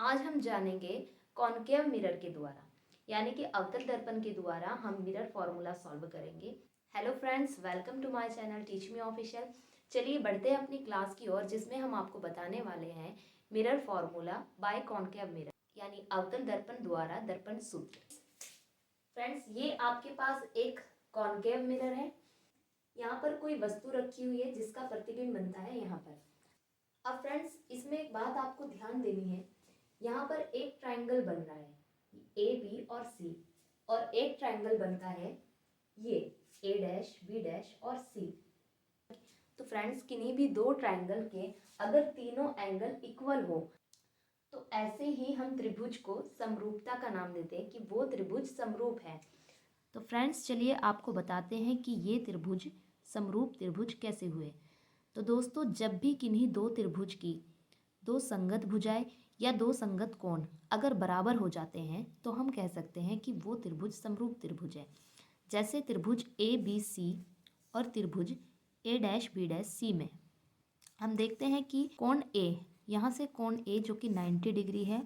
आज हम जानेंगे कॉनकेव मिरर के द्वारा यानी कि अवतल दर्पण के द्वारा हम मिरर फॉर्मूला सॉल्व करेंगे। Hello friends, welcome to my channel teach me official. चलिए बढ़ते हैं अपनी क्लास की ओर, जिसमें हम आपको बताने वाले हैं mirror formula bye concave mirror यानी अवतल दर्पण द्वारा दर्पण सूत्र। फ्रेंड्स, ये आपके पास एक कॉनकेव मिरर है। यहाँ पर कोई वस्तु रखी हुई है जिसका प्रतिबिंब बनता है यहाँ पर। अब फ्रेंड्स, इसमें एक बात आपको ध्यान देनी है, यहाँ पर एक ट्रायंगल बन रहा है ए बी और सी, और एक ट्रायंगल बनता है ये ए डैश बी डैश और सी। तो फ्रेंड्स, किन्हीं भी दो ट्रायंगल के अगर तीनों एंगल इक्वल हो तो ऐसे ही हम त्रिभुज को समरूपता का नाम देते हैं कि वो त्रिभुज समरूप है। तो फ्रेंड्स, चलिए आपको बताते हैं कि ये त्रिभुज समरूप त्रिभुज कैसे हुए। तो दोस्तों, जब भी किन्हीं दो त्रिभुज की दो संगत भुजाएं या दो संगत कोण अगर बराबर हो जाते हैं तो हम कह सकते हैं कि वो त्रिभुज समरूप त्रिभुज है। जैसे त्रिभुज ए बी सी और त्रिभुज ए डैश बी डैश सी में हम देखते हैं कि कोण ए, यहाँ से कोण ए जो कि 90 डिग्री है,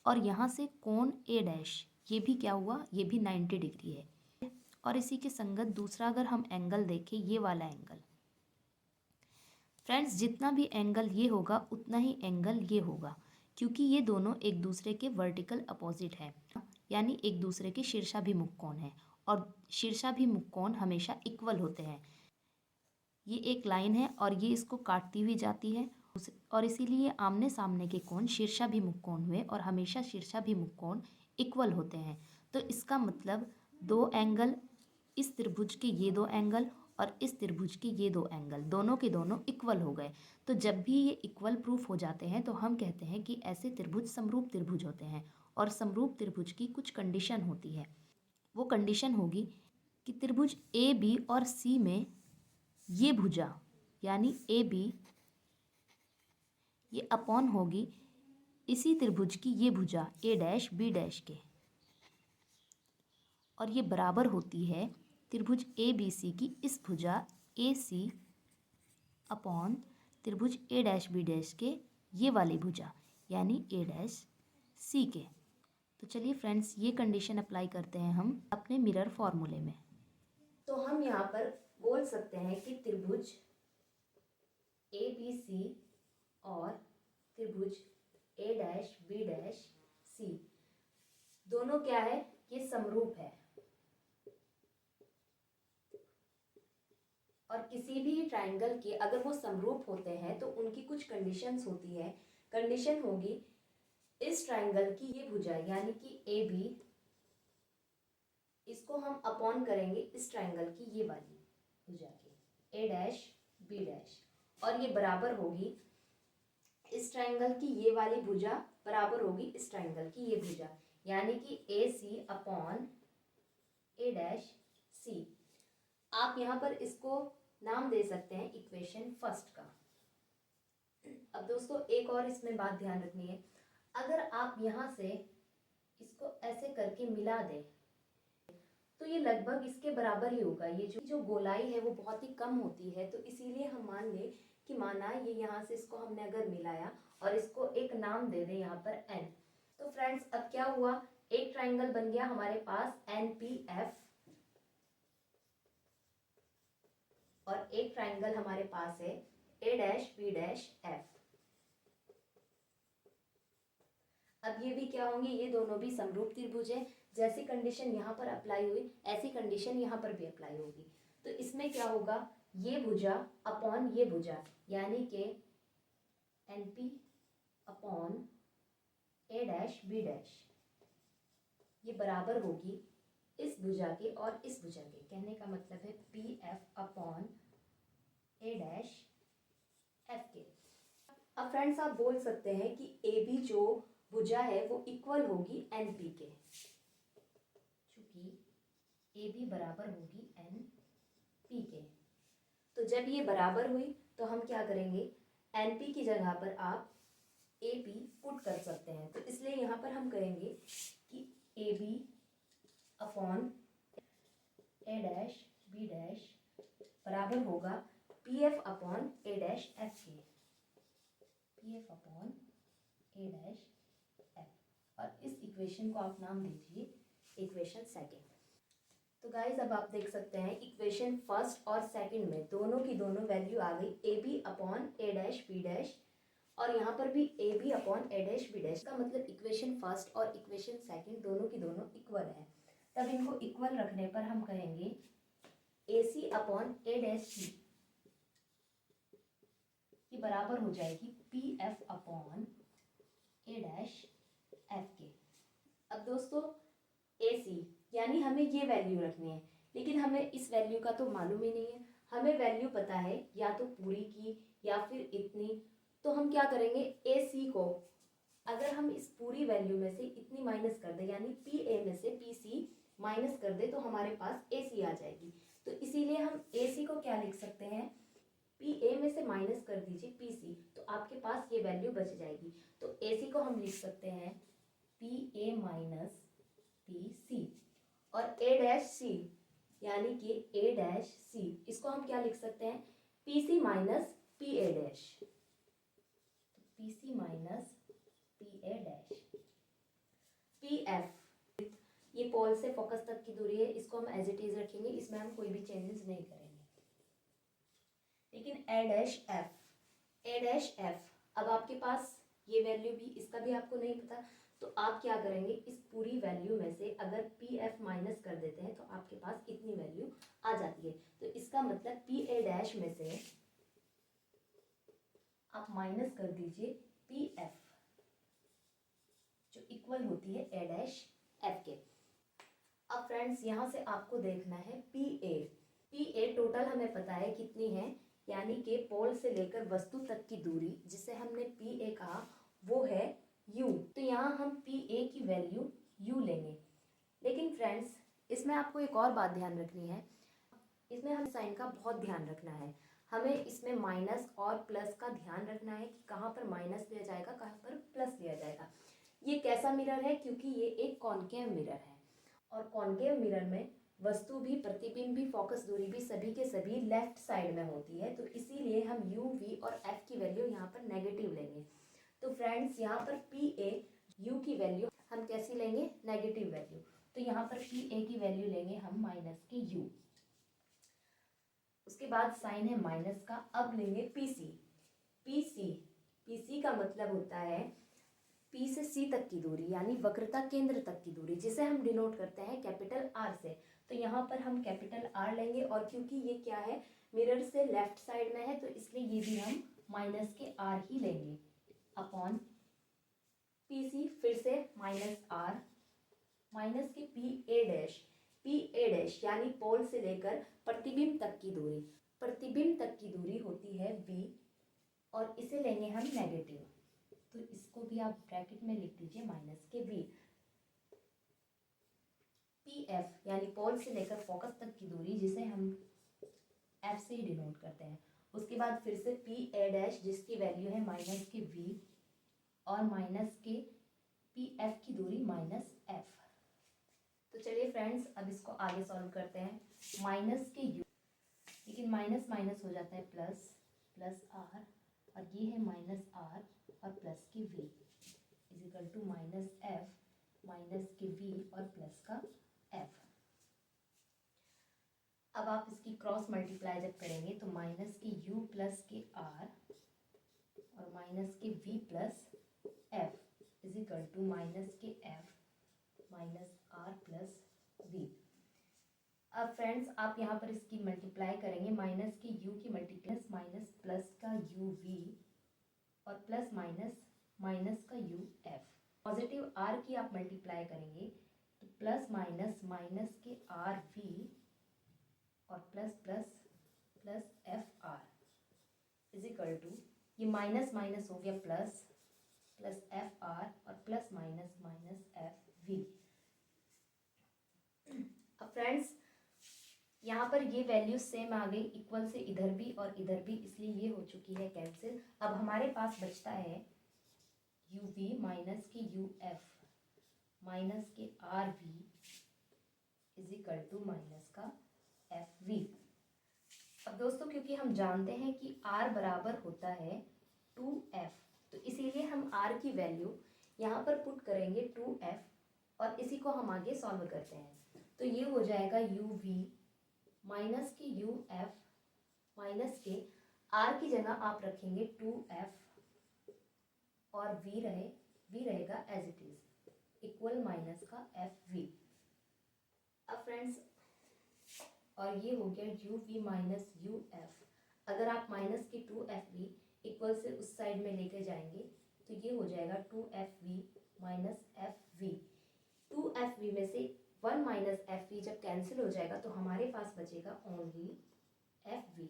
और यहाँ से कोण ए डैश ये भी क्या हुआ, ये भी 90 डिग्री है। और इसी के संगत दूसरा अगर हम एंगल देखें, ये वाला एंगल, फ्रेंड्स जितना भी एंगल ये होगा उतना ही एंगल ये होगा, क्योंकि ये दोनों एक दूसरे के वर्टिकल अपोजिट है, यानी एक दूसरे के शीर्षाभिमुख कोण है, और शीर्षाभिमुख कोण हमेशा इक्वल होते हैं। ये एक लाइन है और ये इसको काटती हुई जाती है, और इसीलिए आमने सामने के कोण शीर्षाभिमुख कोण हुए, और हमेशा शीर्षाभिमुख कोण इक्वल होते हैं। तो इसका मतलब दो एंगल, इस त्रिभुज के ये दो एंगल और इस त्रिभुज के ये दो एंगल, दोनों के दोनों इक्वल हो गए। तो जब भी ये इक्वल प्रूफ हो जाते हैं तो हम कहते हैं कि ऐसे त्रिभुज समरूप त्रिभुज होते हैं। और समरूप त्रिभुज की कुछ कंडीशन होती है। वो कंडीशन होगी कि त्रिभुज ए बी और सी में ये भुजा यानी ए बी ये अपॉन होगी इसी त्रिभुज की ये भुजा ए डैश बी डैश के, और ये बराबर होती है त्रिभुज ए बी सी की इस भुजा ए सी अपॉन त्रिभुज ए डैश बी डैश के ये वाली भुजा यानी ए डैश सी के। तो चलिए फ्रेंड्स, ये कंडीशन अप्लाई करते हैं हम अपने मिरर फॉर्मूले में। तो हम यहाँ पर बोल सकते हैं कि त्रिभुज ए बी सी और त्रिभुज ए डैश बी डैश सी दोनों क्या है, ये समरूप है। और किसी भी ट्रायंगल के अगर वो समरूप होते हैं तो उनकी कुछ कंडीशंस होती है। कंडीशन होगी इस ट्रायंगल की ये भुजा यानी कि ए बी, इसको हम अपॉन करेंगे इस ट्रायंगल की ये वाली भुजा के ए डैश बी डैश, और ये बराबर होगी इस ट्रायंगल की ये वाली भुजा बराबर होगी इस ट्रायंगल की ये भुजा यानी कि ए सी अपॉन ए डैश सी। आप यहाँ पर इसको नाम दे सकते हैं इक्वेशन फर्स्ट का। अब दोस्तों, एक और इसमें बात ध्यान रखनी है, अगर आप यहाँ से इसको ऐसे करके मिला दें तो ये लगभग इसके बराबर ही होगा। ये जो गोलाई है वो बहुत ही कम होती है, तो इसीलिए हम मान लें कि माना ये यहाँ से इसको हमने अगर मिलाया और इसको एक नाम दे दें यहाँ पर n। तो फ्रेंड्स, अब क्या हुआ, एक ट्रायंगल बन गया हमारे पास NPF, और एक ट्रायंगल हमारे पास है A dash B dash F। अब ये भी क्या होंगे, ये दोनों भी समरूप त्रिभुज है। जैसी कंडीशन यहाँ पर अप्लाई हुई ऐसी कंडीशन यहाँ पर भी अप्लाई होगी। तो इसमें क्या होगा, ये भुजा अपॉन ये भुजा यानी कि NP upon A dash B dash ये बराबर होगी इस भुजा के और इस भुजा के। कहने का मतलब है PF upon A dash F के। अब फ्रेंड्स, आप बोल सकते हैं कि AB जो भुजा है वो इक्वल होगी NP के, चूंकि AB बराबर होगी NP के। तो जब ये बराबर हुई तो हम क्या करेंगे, NP की जगह पर आप AB पुट कर सकते हैं। तो इसलिए यहाँ पर हम करेंगे कि AB upon A dash B dash बराबर होगा PF upon A dash F के, PF upon A dash F। Equation को आप नाम दीजिए इक्वेशन सेकेंड। तो गाइज अब आप देख सकते हैं इक्वेशन फर्स्ट और सेकंड में दोनों की दोनों वैल्यू आ गई A B upon A dash B dash, और यहाँ पर भी A B upon A dash B dash का मतलब इक्वेशन फर्स्ट और इक्वेशन सेकंड दोनों की दोनों इक्वल है। तब इनको इक्वल रखने पर हम कहेंगे ए सी अपॉन ए डैश सी की बराबर हो जाएगी P F upon A dash F के। अब दोस्तों ए सी यानी हमें ये वैल्यू रखनी है, लेकिन हमें इस वैल्यू का तो मालूम ही नहीं है। हमें वैल्यू पता है या तो पूरी की या फिर इतनी, तो हम क्या करेंगे ए सी को अगर हम इस पूरी वैल्यू में से इतनी माइनस कर दे यानी पी ए में से पी सी माइनस कर दे तो हमारे पास ए सी आ जाएगी। तो इसीलिए हम ए सी को क्या लिख सकते हैं, पी ए में से माइनस कर दीजिए पी सी, तो आपके पास ये वैल्यू बच जाएगी। तो ए सी को हम लिख सकते हैं P A minus P C, और ए डैश सी यानी कि ए डैश सी इसको हम क्या लिख सकते हैं P C minus P A dash, P C minus P A dash. P F ये पोल से फोकस तक की दूरी है, इसको हम एज इट इज रखेंगे, इसमें हम कोई भी चेंजेस नहीं करेंगे। लेकिन ए डैश एफ, ए डैश एफ अब आपके पास ये वैल्यू भी इसका भी आपको नहीं पता, तो आप क्या करेंगे इस पूरी वैल्यू में से अगर पी एफ माइनस कर देते हैं तो आपके पास इतनी वैल्यू आ जाती है। तो इसका मतलब पी ए डैश में से आप माइनस कर दीजिए पी एफ जो इक्वल होती है ए डैश एफ के। अब फ्रेंड्स यहाँ से आपको देखना है P A, P A total हमें पता है कितनी है, यानी कि पोल से लेकर वस्तु तक की दूरी जिसे हमने पी ए कहा वो है u। तो यहाँ हम पी ए की वैल्यू u लेंगे। लेकिन फ्रेंड्स इसमें आपको एक और बात ध्यान रखनी है, इसमें हमें साइन का बहुत ध्यान रखना है। हमें इसमें माइनस और प्लस का ध्यान रखना है कि कहाँ पर माइनस लिया जाएगा कहाँ पर प्लस लिया जाएगा। ये कैसा मिरर है, क्योंकि ये एक कॉनकेव मिरर है, और कॉनकेव मिरर में वस्तु भी प्रतिबिंब भी फोकस दूरी भी सभी के सभी लेफ्ट साइड में होती है, तो इसीलिए हम u v और f की वैल्यू यहाँ पर नेगेटिव लेंगे। तो फ्रेंड्स यहाँ पर पी ए u की वैल्यू हम कैसी लेंगे नेगेटिव वैल्यू, तो यहाँ पर पी ए की वैल्यू लेंगे हम माइनस के u। उसके बाद साइन है माइनस का, अब लेंगे P C, P C, P C का मतलब होता है P से C तक की दूरी यानी वक्रता केंद्र तक की दूरी, जिसे हम डिनोट करते हैं कैपिटल R से। तो यहाँ पर हम कैपिटल R लेंगे, और क्योंकि ये क्या है मिरर से लेफ्ट साइड में है तो इसलिए ये भी हम माइनस के R ही लेंगे अपॉन PC, फिर से माइनस R माइनस के P A dash, P A dash यानी पोल से लेकर प्रतिबिंब तक की दूरी, प्रतिबिंब तक की दूरी होती है V, और इसे लेंगे हम नेगेटिव, तो इसको भी आप ब्रैकेट में लिख दीजिए माइनस के v। पी एफ यानी पोल से लेकर फोकस तक की दूरी जिसे हम f से ही डिनोट करते हैं। उसके बाद फिर से पी ए डैश जिसकी वैल्यू है माइनस के v, और माइनस के पी एफ की दूरी माइनस f। तो चलिए फ्रेंड्स अब इसको आगे सॉल्व करते हैं। माइनस के u, लेकिन माइनस माइनस हो जाता है प्लस, प्लस r, और ये है माइनस r और प्लस के v is equal to minus F minus के v और प्लस का f। अब आप इसकी क्रॉस मल्टीप्लाई जब करेंगे तो माइनस के u प्लस के r और माइनस के v plus f is equal to minus के f minus r plus v। अब फ्रेंड्स आप यहाँ पर इसकी मल्टीप्लाई करेंगे, माइनस के u की मल्टीप्लस माइनस प्लस का u v और प्लस माइनस माइनस का u f। पॉजिटिव r की आप मल्टीप्लाई करेंगे तो प्लस माइनस माइनस के r v और plus plus plus f r is equal to, ये माइनस माइनस हो गया प्लस, प्लस f r और plus minus minus f v। अब फ्रेंड्स यहाँ पर ये वैल्यू सेम आ गई, इक्वल से इधर भी और इधर भी, इसलिए ये हो चुकी है कैंसिल। अब हमारे पास बचता है यू वी माइनस के यू एफ माइनस के R V is equal to minus का एफ वी। अब दोस्तों क्योंकि हम जानते हैं कि r बराबर होता है 2f, तो इसीलिए हम r की वैल्यू यहाँ पर पुट करेंगे 2f और इसी को हम आगे सॉल्व करते हैं। तो ये हो जाएगा यू वी माइनस के यू एफ माइनस के आर की जगह आप रखेंगे 2f और वी रहेगा as it is equal minus का एफ वी। अब फ्रेंड्स और ये हो गया U V minus U F. अगर आप माइनस की 2f v इक्वल से उस साइड में लेके जाएंगे तो ये हो जाएगा 2f v minus F V. 2f v में से 1 माइनस एफ वी जब कैंसिल हो जाएगा तो हमारे पास बचेगा ओनली एफ वी।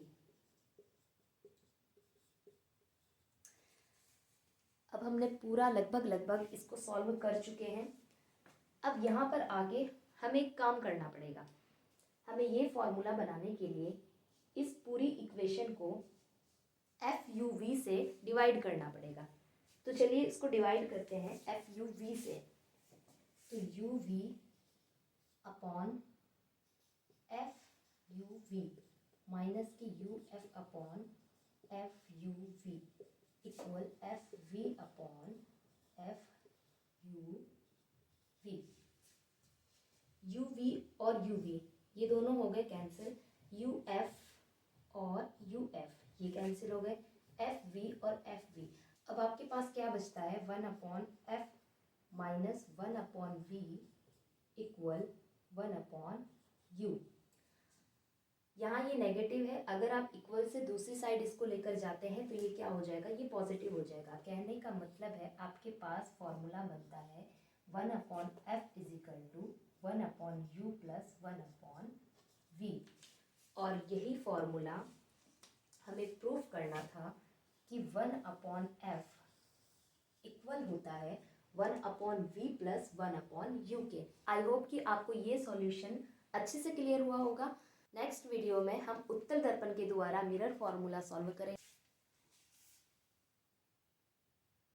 अब हमने पूरा लगभग इसको सॉल्व कर चुके हैं। अब यहाँ पर आगे हमें एक काम करना पड़ेगा। हमें ये फॉर्मूला बनाने के लिए इस पूरी इक्वेशन को एफ यू वी से डिवाइड करना पड़ेगा। तो चलिए इसको डिवाइड करते हैं एफ यू वी से। तो U V upon F U V minus की U F upon F U V equal F V upon F U V. U V और यू वी ये दोनों हो गए कैंसिल। यू एफ और यू एफ ये कैंसिल हो गए। एफ वी और एफ वी। अब आपके पास क्या बचता है 1 upon F minus 1 upon V equal 1 upon U. यहाँ ये नेगेटिव है, अगर आप इक्वल से दूसरी साइड इसको लेकर जाते हैं तो ये क्या हो जाएगा, ये पॉजिटिव हो जाएगा। कहने का मतलब है आपके पास फॉर्मूला बनता है 1 upon F is equal to 1 upon U plus 1 upon V. और यही फॉर्मूला हमें प्रूव करना था कि 1 अपॉन एफ इक्वल होता है 1 upon V plus 1 upon U के। आई होप कि आपको ये सॉल्यूशन अच्छे से क्लियर हुआ होगा। नेक्स्ट वीडियो में हम उत्तल दर्पण के द्वारा मिरर फॉर्मूला सॉल्व करेंगे।